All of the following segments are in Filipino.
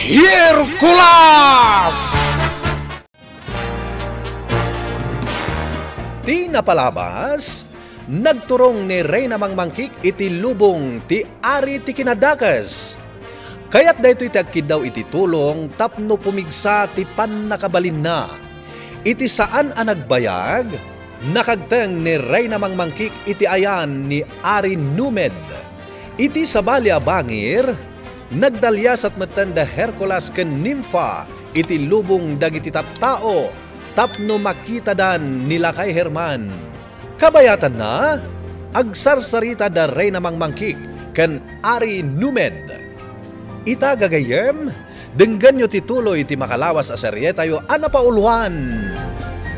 Hercules! Ti napalabas, nagturong ni Reyna Mangmangkik iti lubong ti ari ti kinadakas. Kaya't daytoy ti agkid daw iti tulong tapno pumigsa ti pannakabalin na. Iti saan a nagbayag, nakagteng ni Reyna Mangmangkik iti ayan ni Ari Numed. Iti sabali a bangir, nagdalyas at matanda Hercules ken Nympha iti lubong dagiti tattao tapno makita dan nila kay Herman. Kabayatan na, agsarsarita da Reyna Mangmangkik ken Ari Numed. Ita gagayem, denggan nyo tituloy iti makalawas a serye tayo anapauluan.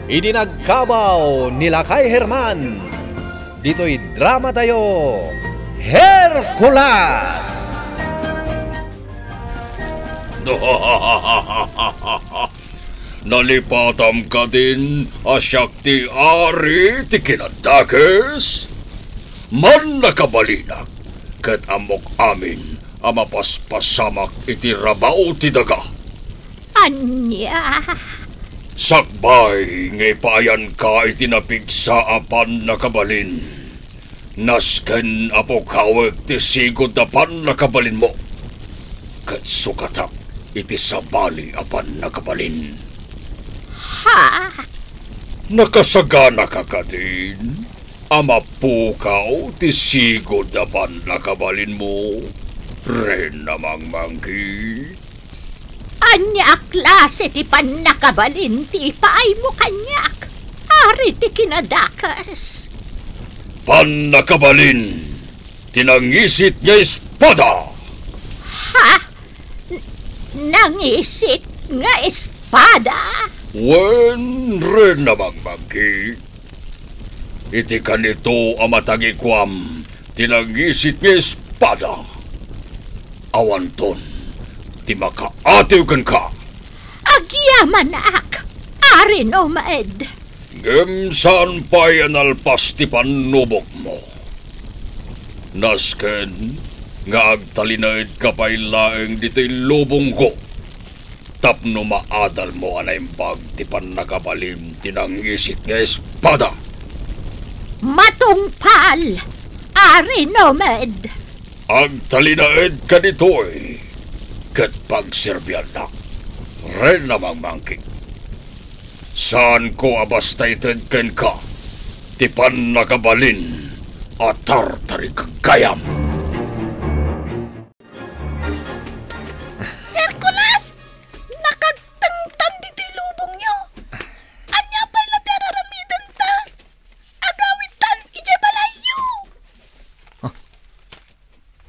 Idi nagkabaw nila kay Herman. Dito'y drama tayo, Hercules! Nalipatam ka din asyak ti ari ti kinadakes? Man nakabalinak ket amok amin amapaspasamak iti rabaw ti daga. Anya? Sakbay ngay payan ka iti napigsa apan nakabalin. Nasken apokawek ti sigod apan nakabalin mo. Ket sukatak iti sabali apan nakabalin. Ha? Nakasagana ka din? Amapukaw ti sigod apan nakabalin mo. Reyna Mangmangkik. Anya klase ti pannakabalin ti paay mo kanyak. Ari ti kinadakas. Pannakabalin, tinangisit niya espada. Ha? Nangisit nga espada? Wen Reyna Mangmangkik. Iti kanito amatagikwam, tinangisit niya espada. Awanton, ti makaatiw kan ka. Agyaman ak, Ari Numed. Gem saan pa'y analpas ti panubok mo? Nasken, nga agtalinaid ka pa'y laeng di ti lubong ko. Tapno maadal mo anaimbag ti pannakabalim tinangisit nga espada. Matungpal, Ari Numed. Agtalinaid ka dito'y ket pagserbyan na. Reyna Mangmangkik. Saan ko abastated ken ka? Ti pannakabalin atar tari kagayam. Hercules! Nakagtangtan dito lubong nyo. Anya pa'y lateraramidan ta. Agawitan, ije balayo.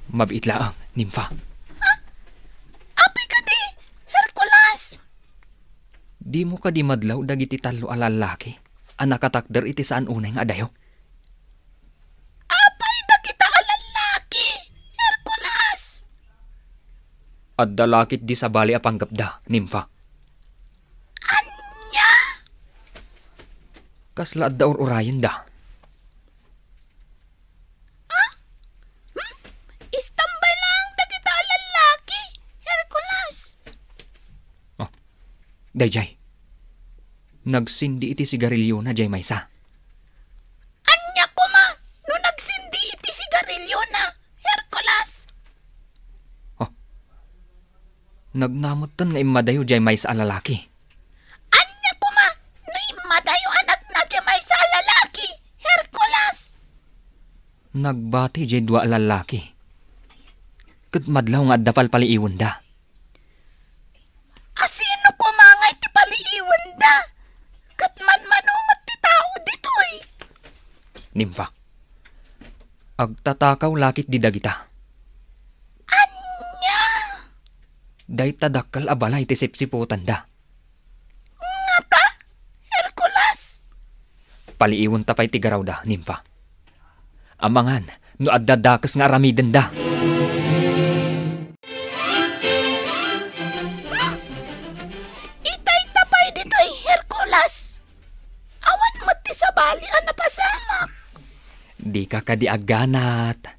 Mabait laang, Nympha. Api ka di, Hercules. Di mo ka di madlaw dagiti talo a lalaki. Anakatakder iti saan unay nga adayo. Apay da kita alalaki, Hercules. At dalakit di sa bali a panggapda, Nympha. Anya? Kasla at daor urayan da. Istambay lang da kita alalaki, Hercules. Dayjay. Nagsindi iti sigarilyo na jay maysa. Anya ko ma, no nagsindi iti sigarilyo na, Hercules. Nagnamutan nga imadayo jay maysa a lalaki. Anya ko ma, no imadayo anak na jamay sa lalaki, Hercules. Nagbati jay dua a lalaki. Kat madlaw nga dapal paliiwan da. Asino ko mga iti paliiwan da? Kat manmanumat ti tao ditoy. Nympha. Agtatakaw lakit di dagita. Anya? Day tadakkal abala iti sipsiputan da. Ngata, Hercules. Paliiwan tapay ti garaw da, Nympha. Amangan, no addadakas nga aramiden da. Itay tapay ditoy, Hercules. Awan mo ti sabali ang napasamak. Di ka kadiaganat.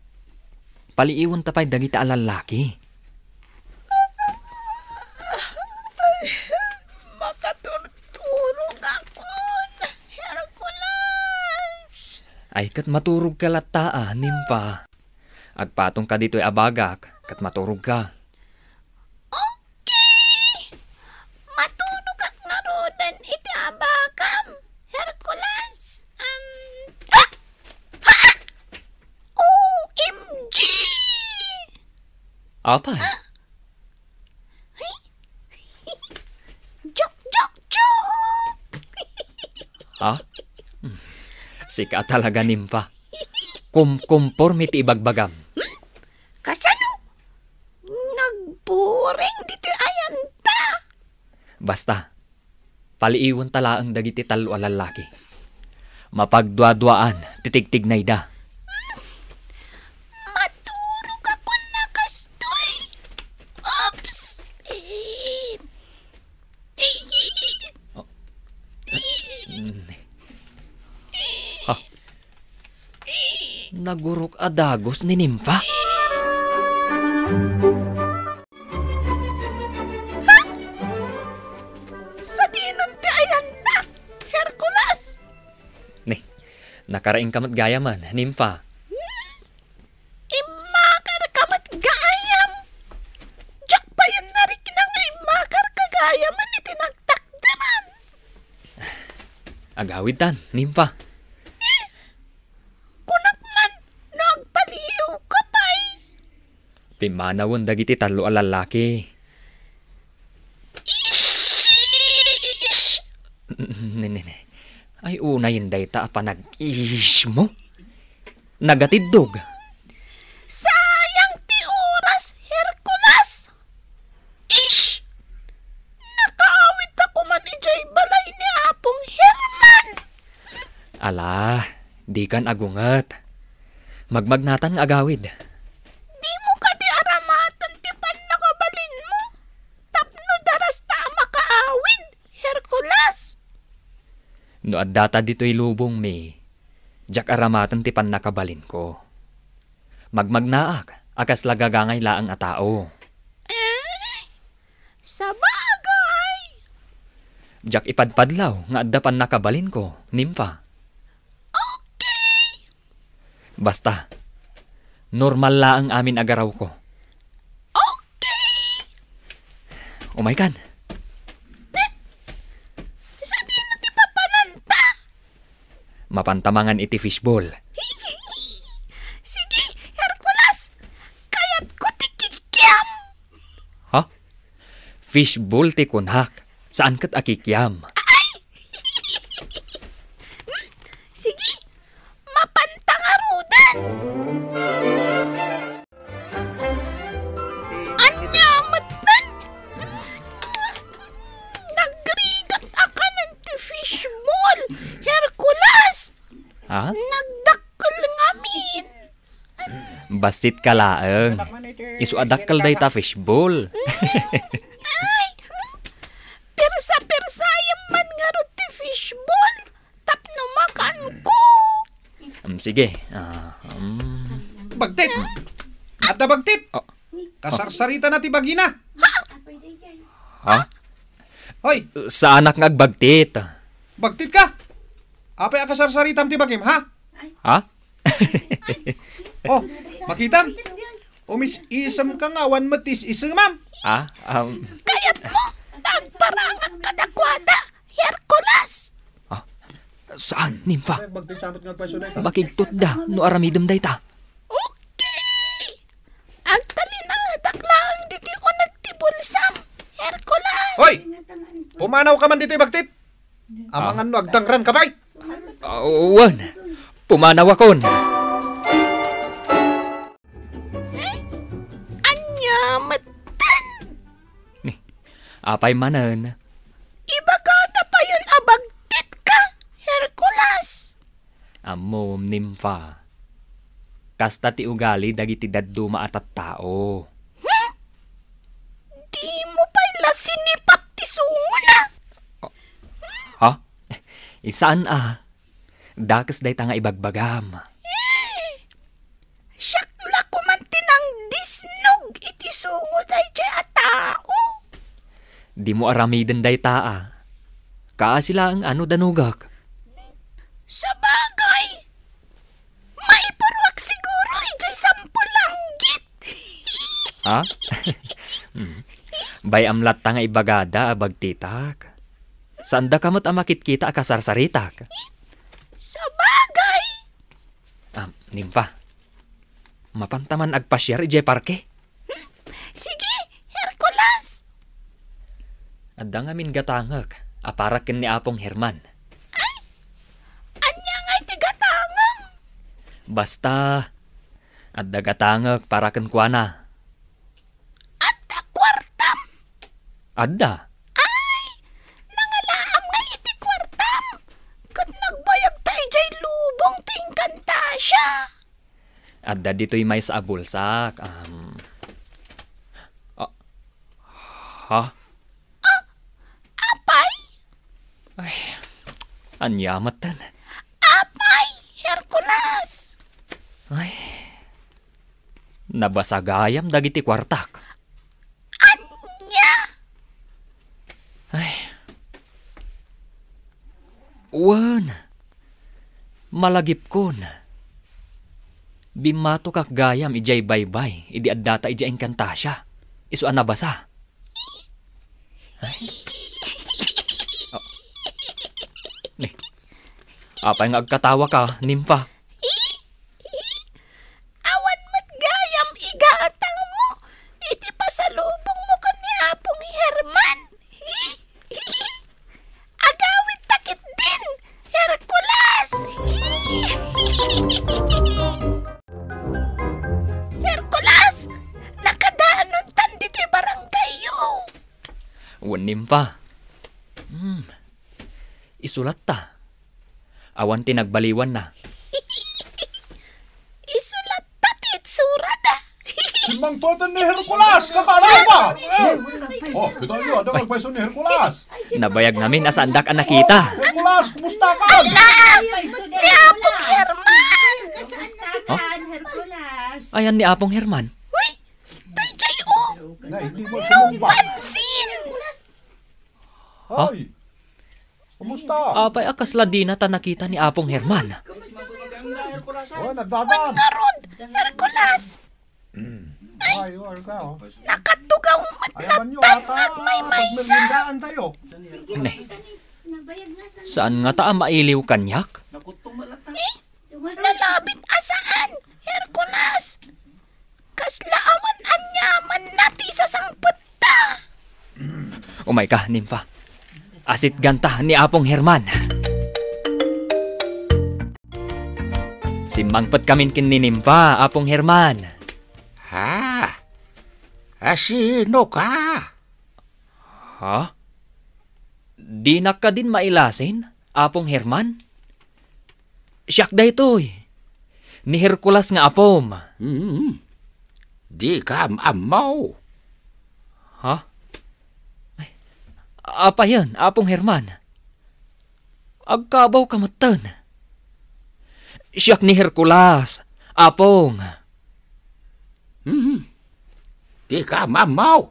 Paliiwan tapay dagita a lalaki. Makaturturog akon, Hercules. Ay kat maturog ka lataa, Nimpa. Agpatong ka dito'y abagak, kat maturog ka. Okay. Matulog ak nga rodan iti abagam, Hercules. OMG! Apa? Jok, jok, jok! Ha? Sika talaga, Nimpa. Kumporme ti ibagbagam. Kasano? Nagburing dito ayan ta. Basta, paliiwan talaang dagiti talo a lalaki. Mapagdwa-dwaan, titig-tignay da. Maturog ako na kastoy. Oops! Ha? Nagurok adagos ni Nimpa. Sa dinon ti ayan ta, Hercules. Nakaraing kamat gaya man, Nimpa. Imakar kamat gayam. Jak pa yan narik na nga imakar kagayaman iti nagtakdaran. Agawid tan, Nimpa. Kunak man, nagpaliw ka pa'y. Pimanawon dagiti talo a lalaki. Ish! Nene. Ay unay inday ta panag-ish mo. Nagatidog. Sayang ti oras, Hercules. Ish! Nakaawit ako man ijay balay ni Apong Herman. Ala, di kan agungat. Magmagnatan nga agawid. Di mo ka di aramatan ti pan nakabalin mo. Tapno daras ta makaawid, Hercules. No addata dito'y lubong mi. Jak aramatan ti pan nakabalin ko. Magmagnaak, akas lagagangay laang a tao. Sa bagay. Jak ipadpadlaw nga adda pan nakabalin ko, Nimpa. Okay. Basta, normal laang amin agaraw ko. Okay. Umay kan. Sa di na ti papananta. Mapantamangan iti fishball. Sige, Hercules. Kaya't ko ti kikiam. Ha? Fishball ti kunhak. Saan kat akikiam? Sige, mapantangarudan. Anyamat man. Nagrigat aka ng ti fishball, Hercules. Ha? Nagdakkel ngamin. Basit ka laeng. Isuadakkel day ta fishball. Ay, persa-persayam man nga ro ti fishball. Tapno makan ko. Sige. Bagtit! At na bagtit! Oh. Kasarsarita na ti bagina! Ha? Hoy, Sa anak nga agbagtit. bagtit ka! Apay akasarsaritam ti bagim, ha? Ha? Oh, makitam! Umis isam ka nga, wan matis isang ma'am! Ha? Kayat mo, nagparangak kadakwada, Hercules. Saan, Nimpa? Bagtit samot nga paso na ito. Bakigtot da, no aramidem day ta. Okay. Agtalinadak lang diti o nagtibulsam, Hercules. Hoy! Pumanaw ka man dito, bagtit! Amangan no, agdangran ka ba'y? Wan, pumanaw akon. Anyamatan. Apay manan. Ibagata pa yun abagtit ka, Hercules. Amom, Nimpa. Kasta ti ugali dagiti daddo maatat tao. Di mo pala sinipat ti sunguna. Ha? Isaan Dakas day ta nga ibagbagam. Syakla ko man tinang disnog iti sungod ay jay a tao. Di mo aramiden day taa. Kaa sila ang danugak. Sa bagay, maiparwak siguro ijay sampulanggit. Ha? Bay amlat ta nga ibagada abagtitak. Saan da kamot amakit kita akasarsaritak? Sa bagay, Nimpa. Mapantaman agpasyar ijay parke. sige, Hercules. Adda nga min gatangak. Aparakin ni Apong Herman. Anya nga'y tigatangang. Basta, adda gatangak parakan kuana. At kwartam. Adda. Nangalaam nga iti kwartam. Kat nagbayag tayo jay lubong tingkanta siya. Adda dito'y may sa abulsak. Ha? Apay, Ay, anyamatan. apay, Hercules. Ay, nabasagayam dagiti kwartak. Anya, Ay, wan, malagip kon. Bimato kak gayam ijay baybay, idi addata ijay engkantasya. Isu anabasa. Nih, apa yang agkatawa ka, Nimpa? awan mat gayam igatang mo. Iti pasalubong mo ka ni Apong Herman. Agawit takit din, Hercules. Hercules, nakadaanon tan dito'y barangkayo. Wan Nimpa. Isulat ta. Awan tinagbaliwan na. Isulat tatit surat ah. Simang toten ni Hercules, kakalaw ba? Oh, ito nyo, ada magpaiso ni Hercules. Nabayag namin asandak ang nakita. Hercules, kumusta ka? Ni Apong Herman. Hercules? Ayan ni Apong Herman. Uy, tayo jay o. Na, hindi mo sumumba. Pansin. Ay, kumusta? Apay akasladina ta nakita ni Apong Herman. Oh, nagdadaan. Karod, Hercules. Ay, ka, oh. Nakatugaw Ayaban nyo, matlatang at may maysa. Pagmerindahan tayo. Ne, saan nga ta mailiw kanyak? Nalabit asaan, Hercules. Kaslaaman anyaman nati sa sangput ta. Umay ka, Nimpa. Asit ganta ni Apong Herman. Simangpet kamin kin ni Nimpa, Apong Herman. Ha? Sino ka? Ha? Di na ka din mailasin, Apong Herman? Siyak da ito'y. Ni Hercules nga apom. Di ka amaw. Ha? Ay, apa yan, Apong Herman? Agkabaw kamatan. Siyak ni Hercules, Apong. Di ka mamaw.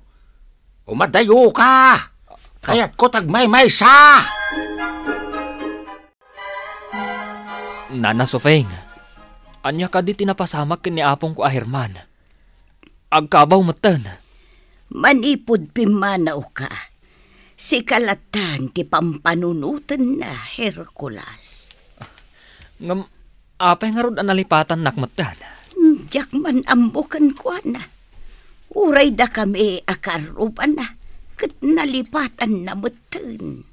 Umadayo ka. Kaya't ko tagmay-may sa. Nana Sofeng, anya ka di tinapasamak ni Apong ko a Herman. Agkabaw matan. Manipod pimanaw ka. Si kalatan ti pampanunutan na Hercules. Ngam, apay nga rod analipatan nakmatan. Diyak man ambukan ko na. Uray da kami akaruban na. Kat nalipatan na matan.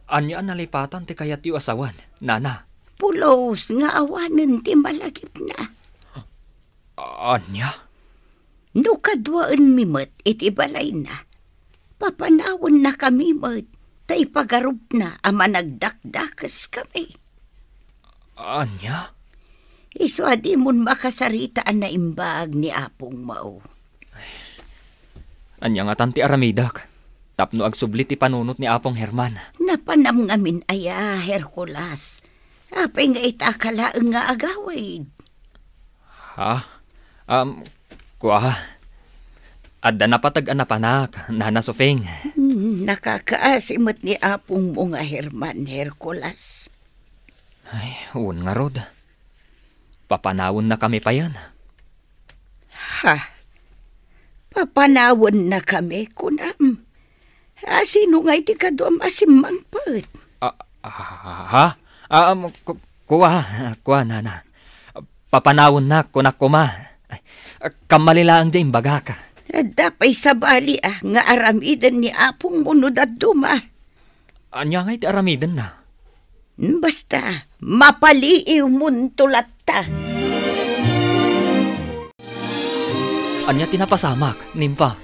Anya analipatan ti kayat yu asawan, Nana. Pulos nga awanan ti malagip na. Anya? No kadwaan mimot iti balay na. Papanawon na kami mat. Tay pagarup na ama nagdakdakas kami. Anya? Iswadi mon makasaritaan na imbag ni Apong Mao. Anya nga tanti aramidak. Tapno agsublit ti panunot ni Apong Herman. Napanam ngamin aya, Hercules. Apay nga itakalaang nga agawid. Ha? Kuha. Adda na patag-anak anak, Nana Sofeng. Nakakaasimot ni apong mo nga Herman, Hercules. Ay, un nga rod. Papanawon na kami pa yan. Ha? Papanawon na kami, kunam. Sino nga iti ka doon masimang pat? Ha? Kuha, Nana. Papanawon na, kunak kuma. Kamalila ang dyan baga ka. Dapay sa bali nga aramidan ni apong munod at duma. Anya nga iti aramidan na? Basta, mapaliiw muntulat ta. Anya tinapasamak, Nimpa?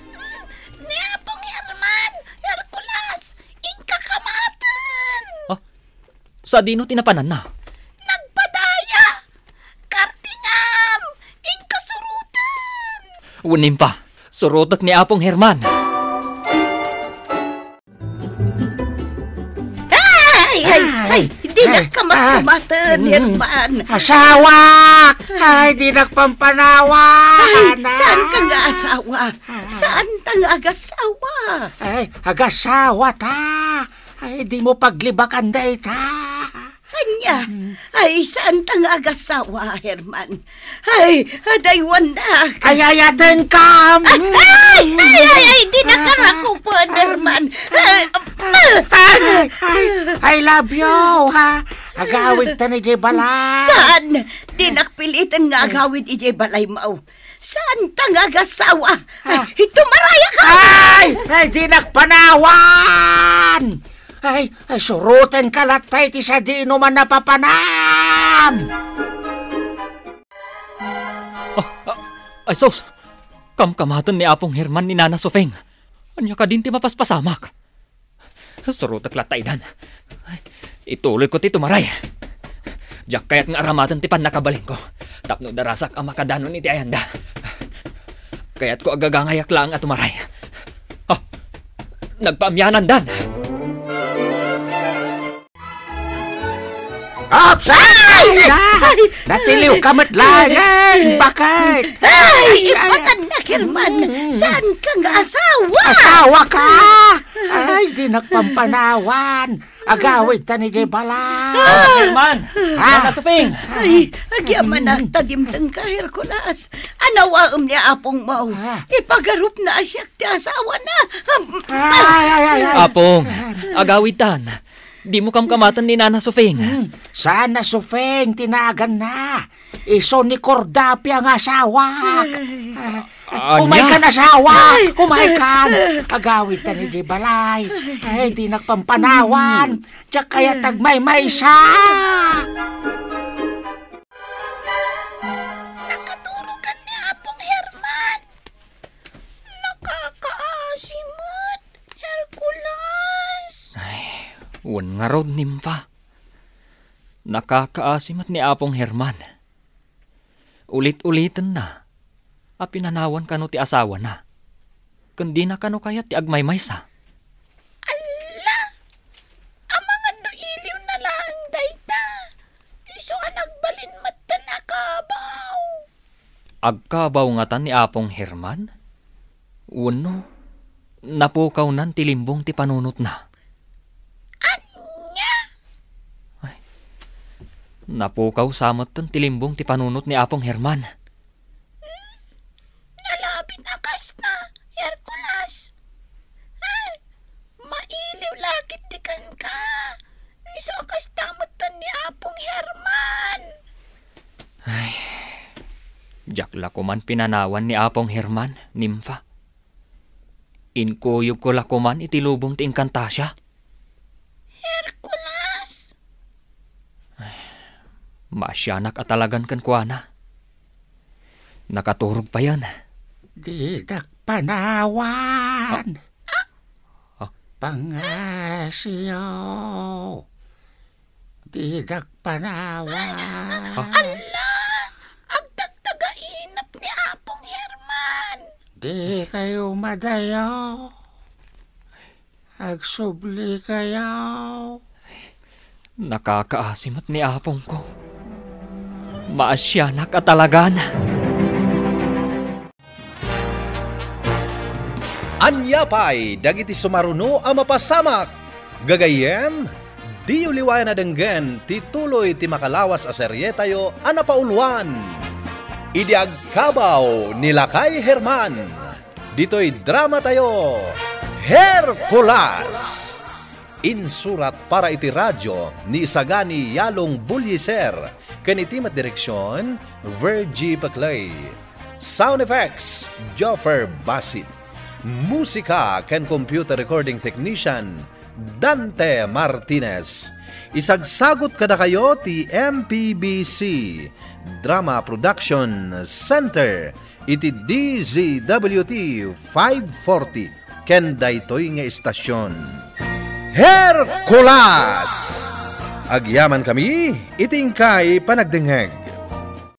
Ni Apong Herman, Hercules, ingka kamatan. Sa dino tinapanan na? Nagpadaya, kartingam, ingka surutan. Nimpa, surutak ni Apong Herman. Ay, di na kamatan, Herman. Asawa! Ay, di nagpampanawa! Ay, saan ka nga asawa? Saan tang agasawa? Ay, agasawa ta! Ay, di mo paglibakan da ita! Anya, ay saan tang agasawa, Herman? Ay, adaywan na. Ayayatin ka! Ay, di na karakupan, Herman. I love you, ha? Agawid ta ni Jay Balay. Saan? Di nakpilitan nga agawid ijay balay mo. Saan tang agasawa? Ay, tumaraya ka! Ay, di nagpanawan! Ay, surutin ka latay ti sa di inuman napapanam! Ay, sos! Kamkamatan ni Apong Herman ni Nana Sofeng. Anya ka din ti mapaspasamak. Surutak latay dan. Ituloy ko ti tumaray. Diyak kaya't nga aramatan ti pan nakabaling ko. Tapno darasak ang makadanon ni ti Ayanda. Kaya't ko agagangayak lang at tumaray. Nagpaamyanan dan. Opsay! Natiliw ka matlayan! Bakit? Ay, ipatan na, Herman. Saan ka nga asawa? Asawa ka! Ay, di nagpampanawan. Agawid ta ni Jay Balay. Herman! Nana Sofeng! Ay, agyaman na tadimtang ka, Hercules. Anawaam niya apong mau. Ipagarup na asyak ti asawa na. Apong, agawid tan. Di mo kamkamatan ni Nana Sofeng. Sana Sofeng, tinagan na. Iso ni Cordapia ang asawa. Kumay ka na asawa. Kumay ka. Agawid ta ni Jay Balay. Ay, di nagpampanawan. Tiyak kaya tagmay-may siya. Nakaturo ka ni Apong Herman. Nakakaasimot, Hercules. Wan nga rod, Nimpa. Nakakaasimat ni Apong Herman. Ulit-ulitan na. Pinanawan kano ti asawa na. Kundi na kano kaya ti agmaymaysa. Ala! Amangan no iliw na lang dayta. Iso ka nagbalin mata na kabaw. Agkabaw nga tan ni Apong Herman? Uno, napukaw nan ti limbong ti panunot na. Anya? Napukaw samot tan ti limbong ti panunot ni Apong Herman. Nalapit akas na, Hercules. Ay, mailiw lakit di kan ka. Iso akas tamutan ni Apong Herman. Jakla ko man pinanawan ni Apong Herman, Nimfa. Inkuyog ko lakuman iti lubong ti Encantasia. Hercules. Masyanak at talagan kan kuana. Nakaturog pa yan. Di nagpanawan. Pangasyo. Di nagpanawan. Ala! Agtagtagainap ni Apong Herman. Di kayo madayo. Agsubli kayo. Nakakaasimat ni Apong ko. Maasyanak at talagan. Anyapay, dagiti sumaruno ang mapasamak. Gagayem, di uliwayan na denggen, tituloy ti makalawas a serye tayo anapauluan. Idi agkabaw nila kay Herman. Dito'y drama tayo, Hercules. Insurat para iti radyo ni Isagani Yalong Bulyiser. Kanitimat direksyon, Virgie Paclay. Sound effects, Joffer Basit. Musika ken computer recording technician, Dante Martinez. Isagsagot kada kayo ti MPBC Drama Production Center iti DZWT 540 ken daytoy nga istasyon. Hercules! Agyaman kami, itingkay panagdengeg.